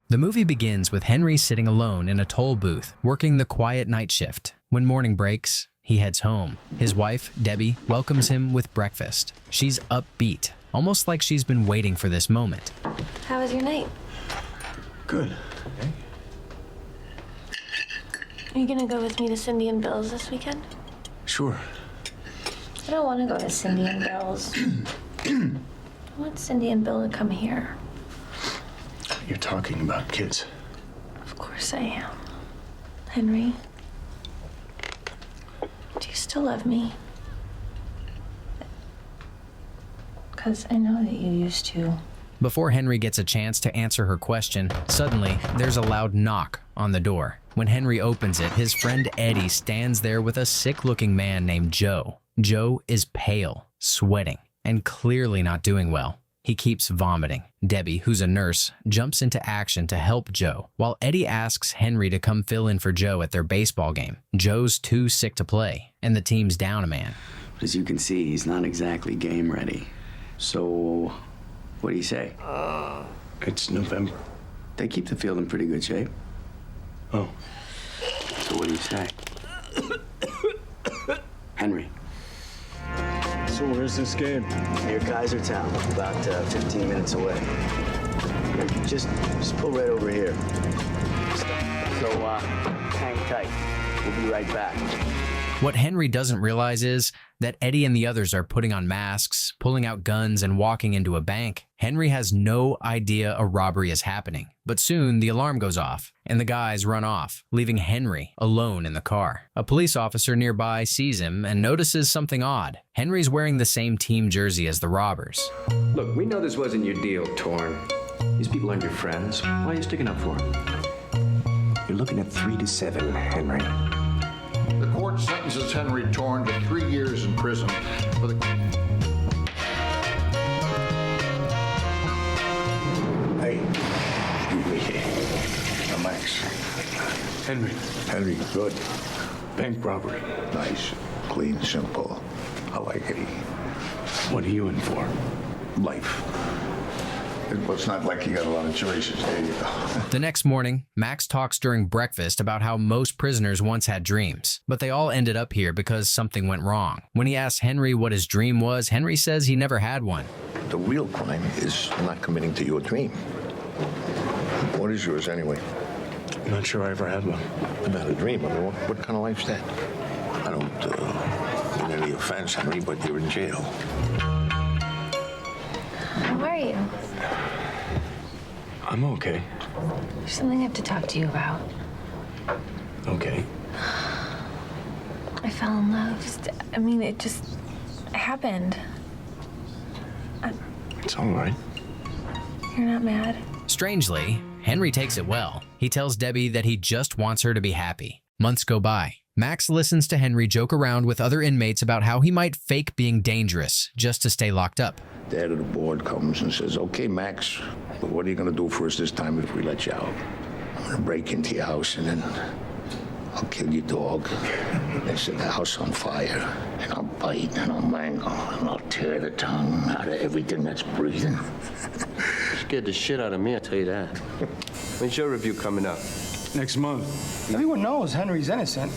The movie begins with Henry sitting alone in a toll booth, working the quiet night shift. When morning breaks, he heads home. His wife, Debbie, welcomes him with breakfast. She's upbeat, almost like she's been waiting for this moment. How was your night? Good. Okay. Are you gonna go with me to Cindy and Bill's this weekend? Sure. I don't want to go to Cindy and Bill's. I want Cindy and Bill to come here. You're talking about kids. Of course I am. Henry, do you still love me? Because I know that you used to. Before Henry gets a chance to answer her question, suddenly there's a loud knock on the door. When Henry opens it, his friend Eddie stands there with a sick-looking man named Joe. Joe is pale, sweating, and clearly not doing well. He keeps vomiting. Debbie, who's a nurse, jumps into action to help Joe, while Eddie asks Henry to come fill in for Joe at their baseball game. Joe's too sick to play, and the team's down a man. As you can see, he's not exactly game ready. So, what do you say? It's November. They keep the field in pretty good shape. Oh. So what do you say? Henry. So where's this game? Near Kaisertown, about 15 minutes away. Just pull right over here. So, hang tight. We'll be right back. What Henry doesn't realize is that Eddie and the others are putting on masks, pulling out guns, and walking into a bank. Henry has no idea a robbery is happening, but soon the alarm goes off, and the guys run off, leaving Henry alone in the car. A police officer nearby sees him and notices something odd. Henry's wearing the same team jersey as the robbers. Look, we know this wasn't your deal, Torn. These people aren't your friends. Why are you sticking up for them? You're looking at 3 to 7, Henry. The court sentences Henry Torn to 3 years in prison for the... Hey, excuse me. I'm Max. Henry. Henry, good. Bank robbery. Nice, clean, simple. I like it. What are you in for? Life. Well, it's not like you got a lot of choices. There you go. The next morning, Max talks during breakfast about how most prisoners once had dreams, but they all ended up here because something went wrong. When he asks Henry what his dream was, Henry says he never had one. The real crime is not committing to your dream. What is yours anyway? I'm not sure I ever had one. About a dream. I mean, what kind of life's that? I don't mean any offense, Henry, but you're in jail. How are you? I'm okay. There's something I have to talk to you about. Okay. I fell in love. I mean, it just happened. It's all right. You're not mad? Strangely, Henry takes it well. He tells Debbie that he just wants her to be happy. Months go by. Max listens to Henry joke around with other inmates about how he might fake being dangerous just to stay locked up. The head of the board comes and says, okay, Max, what are you going to do for us this time if we let you out? I'm going to break into your house and then I'll kill your dog. They set the house on fire. And I'll bite and I'll mangle and I'll tear the tongue out of everything that's breathing. Scared the shit out of me, I'll tell you that. When's your review coming up? Next month. Everyone knows Henry's innocent.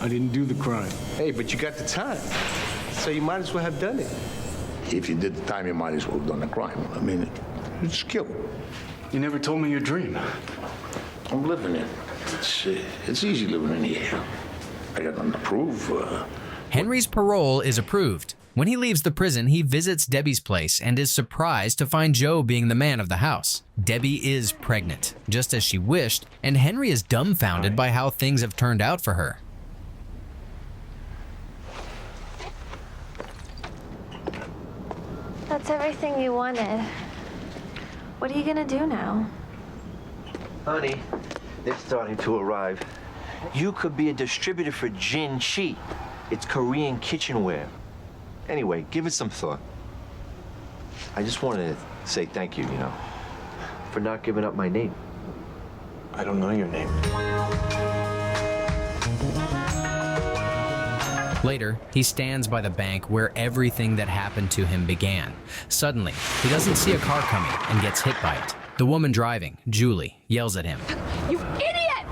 I didn't do the crime. Hey, but you got the time. So you might as well have done it. If you did the time, you might as well have done the crime. I mean, it's skill. You never told me your dream. I'm living it. It's easy living in here. I got nothing to prove. Henry's parole is approved. When he leaves the prison, he visits Debbie's place and is surprised to find Joe being the man of the house. Debbie is pregnant, just as she wished, and Henry is dumbfounded by how things have turned out for her. That's everything you wanted. What are you gonna do now? Honey, they're starting to arrive. You could be a distributor for Jin Chi. It's Korean kitchenware. Anyway, give it some thought. I just wanted to say thank you, for not giving up my name. I don't know your name. Later, he stands by the bank where everything that happened to him began. Suddenly, he doesn't see a car coming and gets hit by it. The woman driving, Julie, yells at him. You idiot!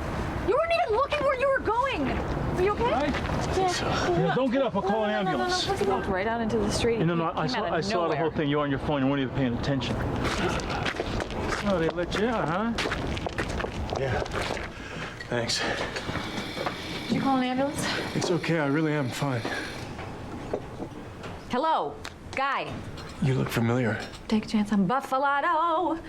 You weren't even looking where you were going. Are you okay? Yeah, don't get up. I'll call an ambulance. He walked right out into the street. No, I saw the whole thing. You were on your phone. You weren't even paying attention. Oh, they let you out, huh? Yeah. Thanks. Did you call an ambulance? It's okay. I really am fine. Hello, guy. You look familiar. Take a chance on Buffalo.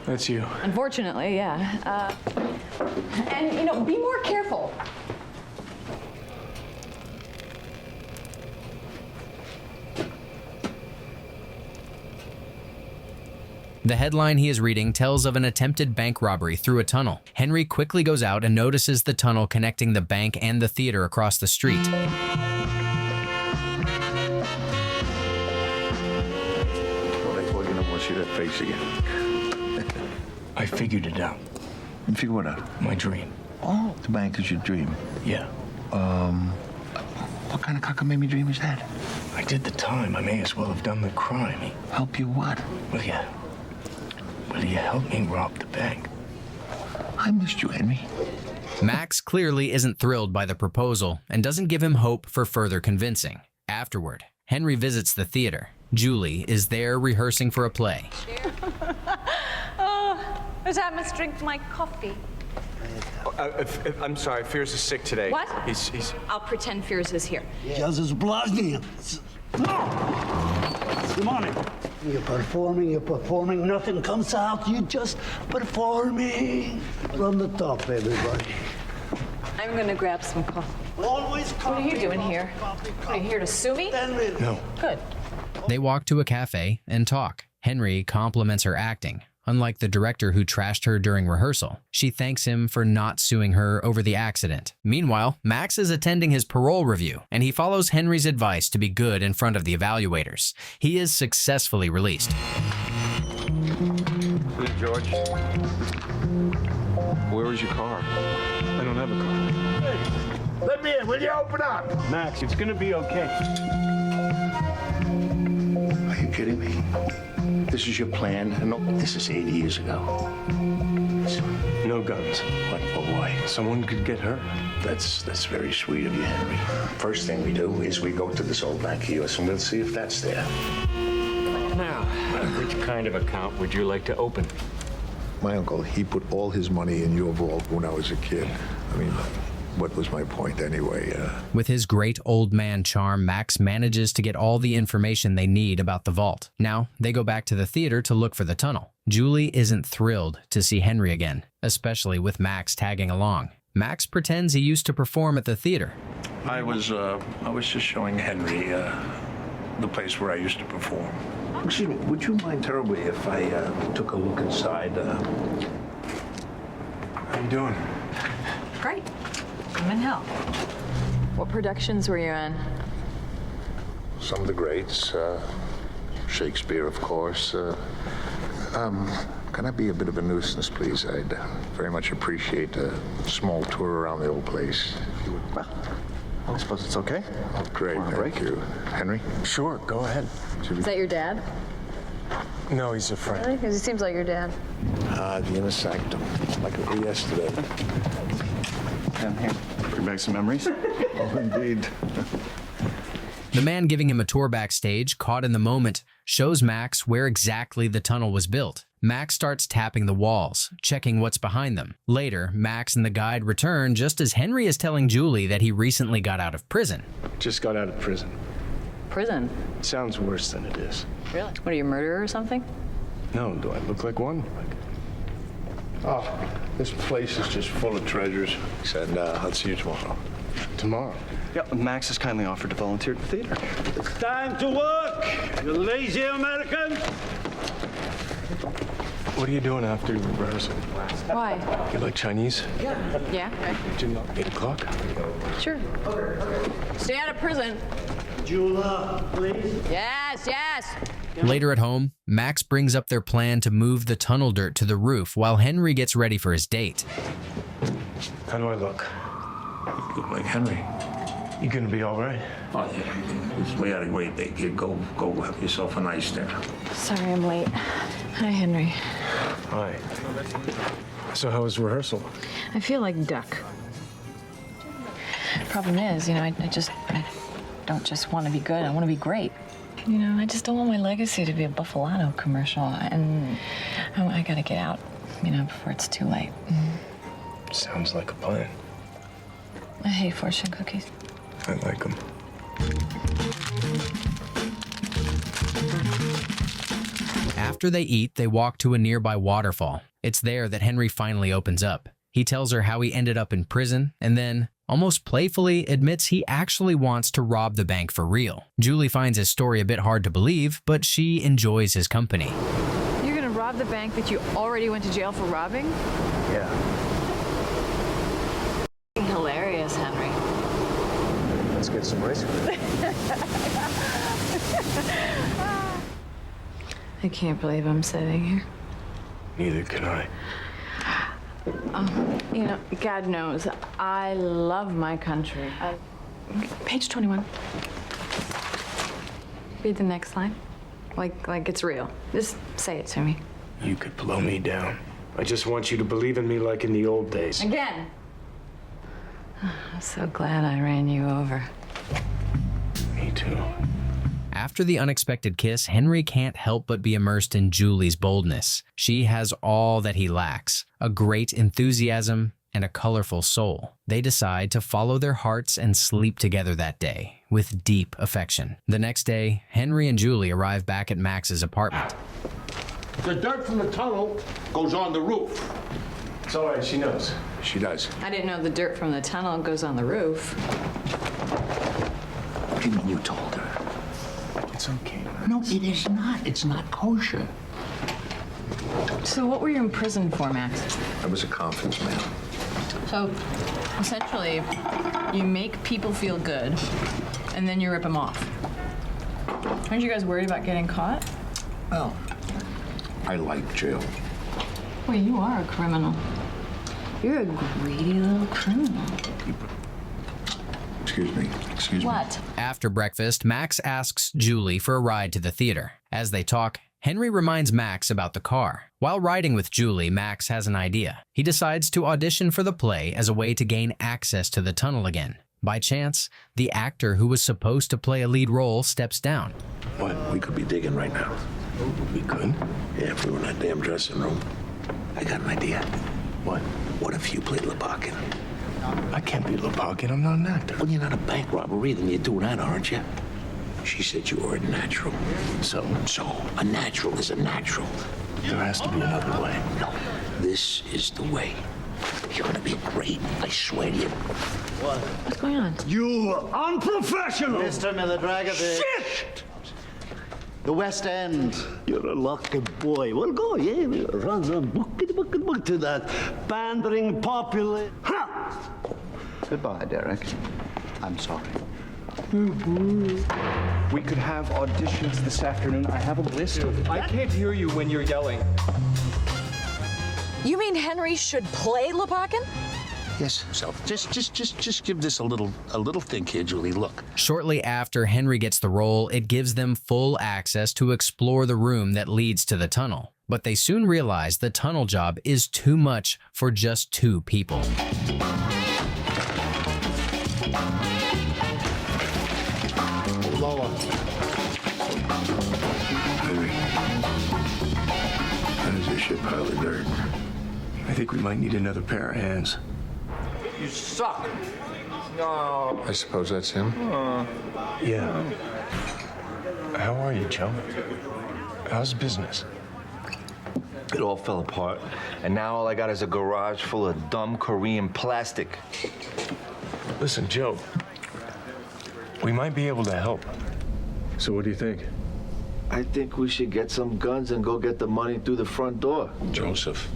That's you. Unfortunately, yeah. And, you know, be more careful. The headline he is reading tells of an attempted bank robbery through a tunnel. Henry quickly goes out and notices the tunnel connecting the bank and the theater across the street. See that face again. I figured it out. You figure what out? My dream. Oh, the bank is your dream. Yeah. What kind of cockamamie dream is that? I did the time. I may as well have done the crime. Help you what? Will you help me rob the bank? I missed you, Henry. Max clearly isn't thrilled by the proposal and doesn't give him hope for further convincing. Afterward, Henry visits the theater. Julie is there rehearsing for a play. Oh, I must drink my coffee. I'm sorry, Fears is sick today. What? He's... I'll pretend Fears is here. Good morning. You're performing, nothing comes out, you just performing. From the top, everybody. I'm gonna grab some coffee. Always coffee. What are you doing here? Are you here to sue me? No. Good. They walk to a cafe and talk. Henry compliments her acting. Unlike the director who trashed her during rehearsal, she thanks him for not suing her over the accident. Meanwhile, Max is attending his parole review, and he follows Henry's advice to be good in front of the evaluators. He is successfully released. Hey, George. Where was your car? I don't have a car. Hey, let me in. Will you open up? Max, it's gonna be okay. Are you kidding me? This is your plan? No, this is 8 years ago. No guns. What? Oh, boy. Someone could get hurt. That's very sweet of you, Henry. First thing we do is we go to this old bank kiosk and we'll see if that's there. Now, which kind of account would you like to open? My uncle, he put all his money in your vault when I was a kid. I mean, what was my point anyway? With his great old man charm, Max manages to get all the information they need about the vault. Now, they go back to the theater to look for the tunnel. Julie isn't thrilled to see Henry again, especially with Max tagging along. Max pretends he used to perform at the theater. I was just showing Henry the place where I used to perform. Excuse me, would you mind terribly if I took a look inside? How you doing? Great. I'm in hell. What productions were you in? Some of the greats, Shakespeare, of course. Can I be a bit of a nuisance, please? I'd very much appreciate a small tour around the old place. If you would. Well, I suppose it's okay. Oh, great, thank you. Henry? Sure, go ahead. Is that your dad? No, he's a friend. Really? Because he seems like your dad. The inner sanctum, like it was yesterday. Down here. Bring back some memories. Oh, indeed. The man giving him a tour backstage, caught in the moment, shows Max where exactly the tunnel was built. Max starts tapping the walls, checking what's behind them. Later, Max and the guide return just as Henry is telling Julie that he recently got out of prison. Just got out of prison. Prison? Sounds worse than it is. Really? What, are you a murderer or something? No, do I look like one? Oh, this place is just full of treasures. And I'll see you tomorrow. Tomorrow? Yeah, Max has kindly offered to volunteer at the theater. It's time to work, you lazy American. What are you doing after rehearsal? Why? You like Chinese? Yeah, right. Gym at 8 o'clock? Sure. Stay out of prison. Jula, please. Yes, yes. Later at home, Max brings up their plan to move the tunnel dirt to the roof while Henry gets ready for his date. How do I look? You look like Henry. You gonna be all right? Oh, yeah. We had a great day, kid. Go have yourself a nice dinner. Sorry I'm late. Hi, Henry. Hi. So how was rehearsal? I feel like duck. The problem is, I don't just want to be good. I want to be great. I just don't want my legacy to be a Buffalato commercial. And I gotta get out, before it's too late. Sounds like a plan. I hate fortune cookies. I like them. After they eat, they walk to a nearby waterfall. It's there that Henry finally opens up. He tells her how he ended up in prison and then, almost playfully, admits he actually wants to rob the bank for real. Julie finds his story a bit hard to believe, but she enjoys his company. You're gonna rob the bank that you already went to jail for robbing? Yeah. Hilarious, Henry. Let's get some ice cream. I can't believe I'm sitting here. Neither can I. God knows, I love my country. Page 21. Read the next line. Like it's real. Just say it to me. You could blow me down. I just want you to believe in me like in the old days. Again. I'm so glad I ran you over. Me too. After the unexpected kiss, Henry can't help but be immersed in Julie's boldness. She has all that he lacks, a great enthusiasm and a colorful soul. They decide to follow their hearts and sleep together that day with deep affection. The next day, Henry and Julie arrive back at Max's apartment. The dirt from the tunnel goes on the roof. It's all right, she knows. She does. I didn't know the dirt from the tunnel goes on the roof. What do you mean you told her? It's okay. No, it is not. It's not kosher. So what were you in prison for, Max? I was a conference man. So, essentially, you make people feel good, and then you rip them off. Aren't you guys worried about getting caught? Well, I like jail. Well, you are a criminal. You're a greedy little criminal. Excuse me. What? After breakfast, Max asks Julie for a ride to the theater. As they talk, Henry reminds Max about the car. While riding with Julie, Max has an idea. He decides to audition for the play as a way to gain access to the tunnel again. By chance, the actor who was supposed to play a lead role steps down. What? We could be digging right now. We could? Yeah, if we were in that damn dressing room. I got an idea. What? What if you played Lebakin? I can't be Lebakin. I'm not an actor. Well, you're not a bank robber either. You're doing that, aren't you? She said you were a natural. So a natural is a natural. There has to be another way. No, this is the way. You're gonna be great, I swear to you. What's going on? You are unprofessional! Mr. Miladragovic. Shit! The West End. You're a lucky boy. Well, go, yeah. Run book to that pandering populace. Goodbye, Derek. I'm sorry. We could have auditions this afternoon. I have a list of... I can't hear you when you're yelling. You mean Henry should play Lebakin? Yes, so just give this a little think here, Julie. Look. Shortly after Henry gets the role, it gives them full access to explore the room that leads to the tunnel. But they soon realize the tunnel job is too much for just 2 people. Lower. Henry. How does this shit pile of dirt? I think we might need another pair of hands. You suck. No. I suppose that's him? Yeah. How are you, Joe? How's business? It all fell apart, and now all I got is a garage full of dumb Korean plastic. Listen, Joe. We might be able to help. So what do you think? I think we should get some guns and go get the money through the front door. Joseph,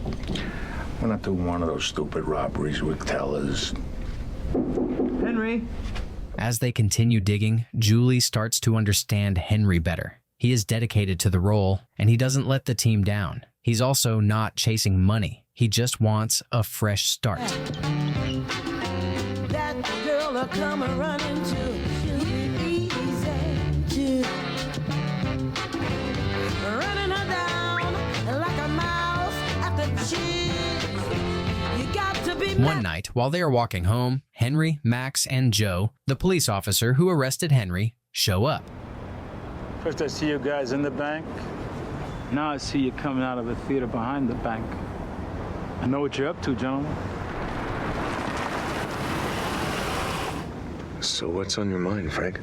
we're not doing one of those stupid robberies with tellers. Henry. As they continue digging, Julie starts to understand Henry better. He is dedicated to the role, and he doesn't let the team down. He's also not chasing money. He just wants a fresh start. That girl gonna come and run into you easy. Running her down like a mouse after cheese. You got to be. One night, while they are walking home, Henry, Max, and Joe, the police officer who arrested Henry, show up. First I see you guys in the bank. Now I see you coming out of a theater behind the bank. I know what you're up to, gentlemen. So what's on your mind, Frank?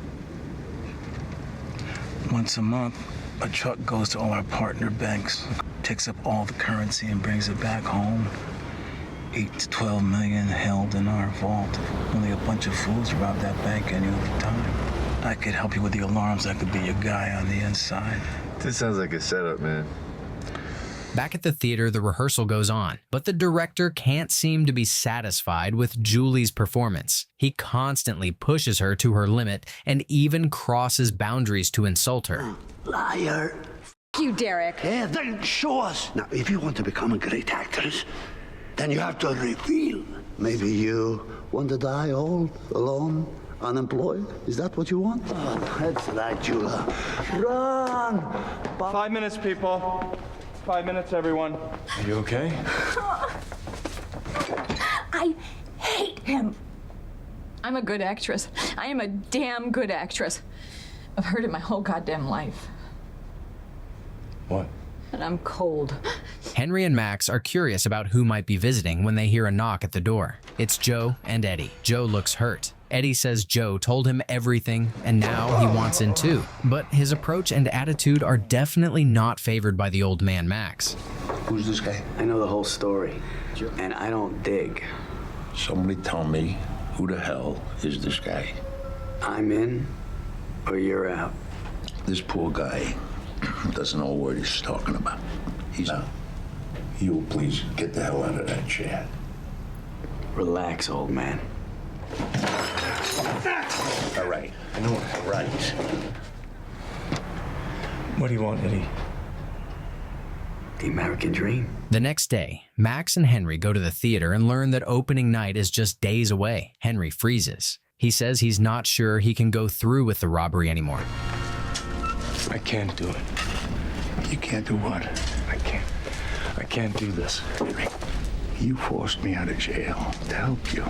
Once a month, a truck goes to all our partner banks, takes up all the currency and brings it back home. 8 to 12 million held in our vault. Only a bunch of fools robbed that bank any other time. I could help you with the alarms. I could be your guy on the inside. This sounds like a setup, man. Back at the theater, the rehearsal goes on, but the director can't seem to be satisfied with Julie's performance. He constantly pushes her to her limit and even crosses boundaries to insult her. Liar. F you, Derek. Yeah, then show us. Now, if you want to become a great actress, then you have to reveal. Maybe you want to die old, alone, unemployed? Is that what you want? Oh, that's right, Julia. Run! 5 minutes, people. 5 minutes, everyone. Are you okay? I hate him. I'm a good actress. I am a damn good actress. I've heard it my whole goddamn life. What? And I'm cold. Henry and Max are curious about who might be visiting when they hear a knock at the door. It's Joe and Eddie. Joe looks hurt. Eddie says Joe told him everything and now he wants in too. But his approach and attitude are definitely not favored by the old man Max. Who's this guy? I know the whole story, and I don't dig. Somebody tell me who the hell is this guy? I'm in, or you're out. This poor guy doesn't know what he's talking about. He's out. You will please get the hell out of that chair. Relax, old man. All right. I know. Right. What do you want, Eddie? The American dream. The next day, Max and Henry go to the theater and learn that opening night is just days away. Henry freezes. He says he's not sure he can go through with the robbery anymore. I can't do it. You can't do what? I can't do this. You forced me out of jail to help you.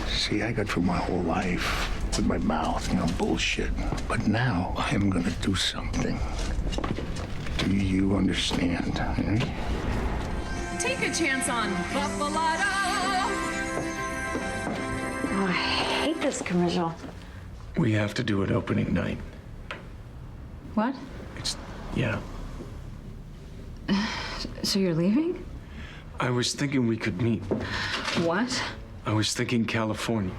See, I got through my whole life with my mouth, bullshit. But now I'm gonna do something. Do you understand, Henry? Take a chance on Buffalado. Oh, I hate this commercial. We have to do it opening night. What? Yeah. So you're leaving? I was thinking we could meet. What? I was thinking California.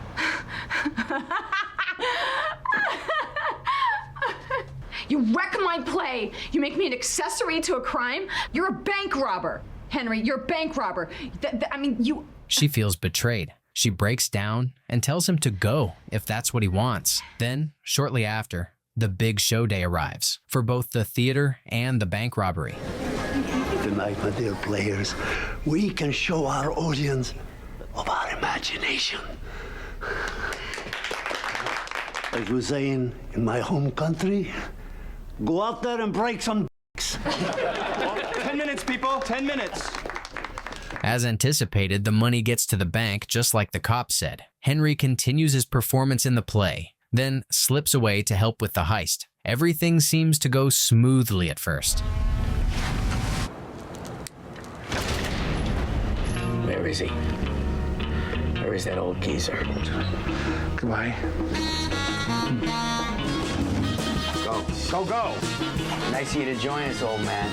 You wreck my play. You make me an accessory to a crime. You're a bank robber, Henry. You're a bank robber. You... She feels betrayed. She breaks down and tells him to go if that's what he wants. Then, shortly after, the big show day arrives for both the theater and the bank robbery. Tonight, my dear players, we can show our audience of our imagination. As we say in my home country, go out there and break some dicks. 10 minutes, people, 10 minutes. As anticipated, the money gets to the bank just like the cop said. Henry continues his performance in the play, then slips away to help with the heist. Everything seems to go smoothly at first. Where is he? Where is that old geezer? Goodbye. Go. Nice of you to join us, old man.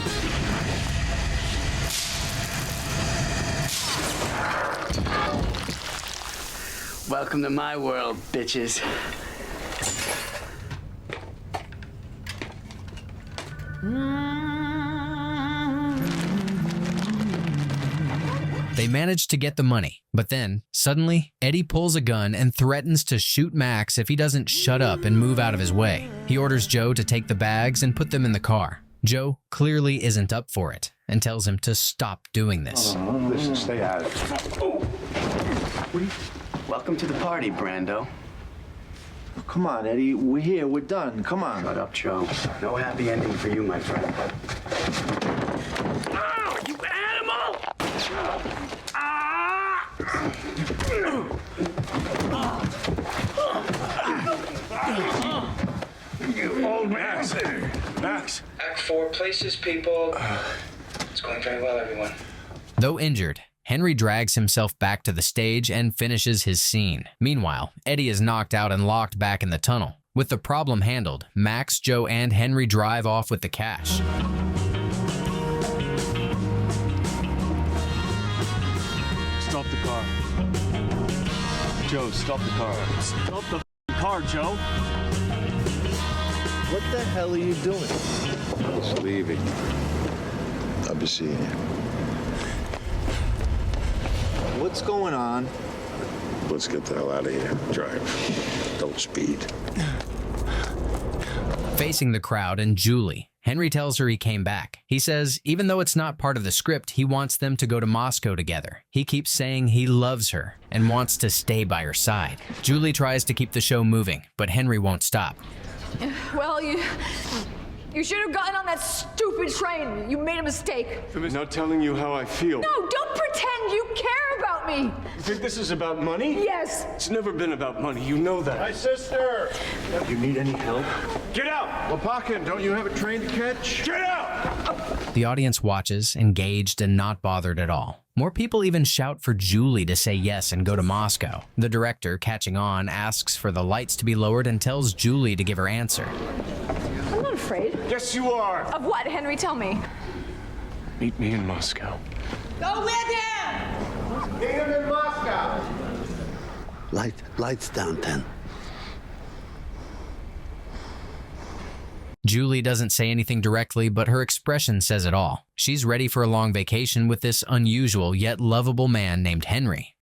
Welcome to my world, bitches. They manage to get the money, but then, suddenly, Eddie pulls a gun and threatens to shoot Max if he doesn't shut up and move out of his way. He orders Joe to take the bags and put them in the car. Joe clearly isn't up for it and tells him to stop doing this. Listen, stay out of it. Welcome to the party, Brando. Oh, come on, Eddie. We're here. We're done. Come on. Shut up, Joe. No happy ending for you, my friend. Oh, you animal! You old Max. Max. Act 4 places, people. It's going very well, everyone. Though injured, Henry drags himself back to the stage and finishes his scene. Meanwhile, Eddie is knocked out and locked back in the tunnel. With the problem handled, Max, Joe, and Henry drive off with the cash. Stop the car. Joe, stop the car. Stop the car, Joe. What the hell are you doing? He's leaving. I'll be seeing you. What's going on? Let's get the hell out of here. Drive. Don't speed. Facing the crowd and Julie, Henry tells her he came back. He says even though it's not part of the script, he wants them to go to Moscow together. He keeps saying he loves her and wants to stay by her side. Julie tries to keep the show moving, but Henry won't stop. Well, you should have gotten on that stupid train. You made a mistake. I'm not telling you how I feel. No, don't pretend you care about me. You think this is about money? Yes. It's never been about money. You know that. My sister! You need any help? Get out! Lopakin, don't you have a train to catch? Get out! The audience watches, engaged and not bothered at all. More people even shout for Julie to say yes and go to Moscow. The director, catching on, asks for the lights to be lowered and tells Julie to give her answer. I'm not afraid. Yes, you are. Of what, Henry? Tell me. Meet me in Moscow. Go with him! Meet him in Moscow! Lights down, 10. Julie doesn't say anything directly, but her expression says it all. She's ready for a long vacation with this unusual yet lovable man named Henry.